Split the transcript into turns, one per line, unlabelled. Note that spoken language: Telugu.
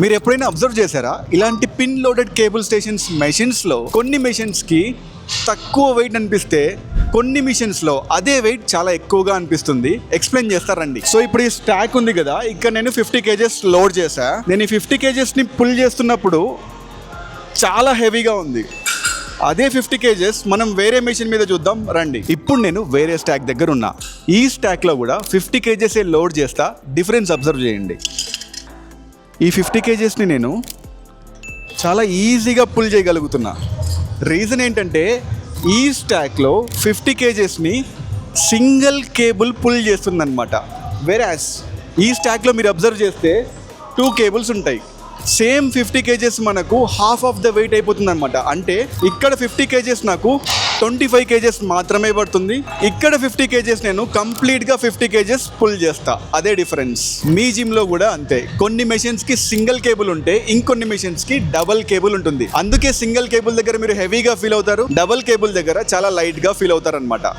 మీరు ఎప్పుడైనా అబ్జర్వ్ చేశారా ఇలాంటి పిన్ లోడెడ్ కేబుల్ స్టేషన్స్ మెషిన్స్లో కొన్ని మెషిన్స్కి తక్కువ వెయిట్ అనిపిస్తే కొన్ని మిషన్స్లో అదే వెయిట్ చాలా ఎక్కువగా అనిపిస్తుంది. ఎక్స్ప్లెయిన్ చేస్తారండి. సో ఇప్పుడు ఈ స్టాక్ ఉంది కదా, ఇక్కడ నేను 50 kgs లోడ్ చేశా. నేను ఈ 50 kgsని పుల్ చేస్తున్నప్పుడు చాలా హెవీగా ఉంది. అదే 50 kgs మనం వేరే మెషిన్ మీద చూద్దాం రండి. ఇప్పుడు నేను వేరే స్టాక్ దగ్గర ఉన్నా. ఈ స్టాక్లో కూడా 50 kgs లోడ్ చేస్తా. డిఫరెన్స్ అబ్జర్వ్ చేయండి. ఈ 50 kgsని నేను చాలా ఈజీగా పుల్ చేయగలుగుతున్నా. రీజన్ ఏంటంటే ఈ స్టాక్లో 50 kgsని సింగిల్ కేబుల్ పుల్ చేస్తుందన్నమాట. వేరాస్ ఈ స్టాక్లో మీరు అబ్జర్వ్ చేస్తే 2 కేబుల్స్ ఉంటాయి. సేమ్ 50 kgs మనకు హాఫ్ ఆఫ్ ద వెయిట్ అయిపోతుంది అనమాట. అంటే ఇక్కడ 50 kgs నాకు 25 kgs మాత్రమే పడుతుంది. ఇక్కడ 50 kgs నేను కంప్లీట్గా 50 kgs పుల్ చేస్తా. అదే డిఫరెన్స్. మీ జిమ్లో కూడా అంతే. కొన్ని మెషిన్స్కి సింగిల్ కేబుల్ ఉంటే ఇంకొన్ని మెషిన్స్కి డబల్ కేబుల్ ఉంటుంది. అందుకే సింగిల్ కేబుల్ దగ్గర మీరు హెవీగా ఫీల్ అవుతారు, డబల్ కేబుల్ దగ్గర చాలా లైట్గా ఫీల్ అవుతారు అనమాట.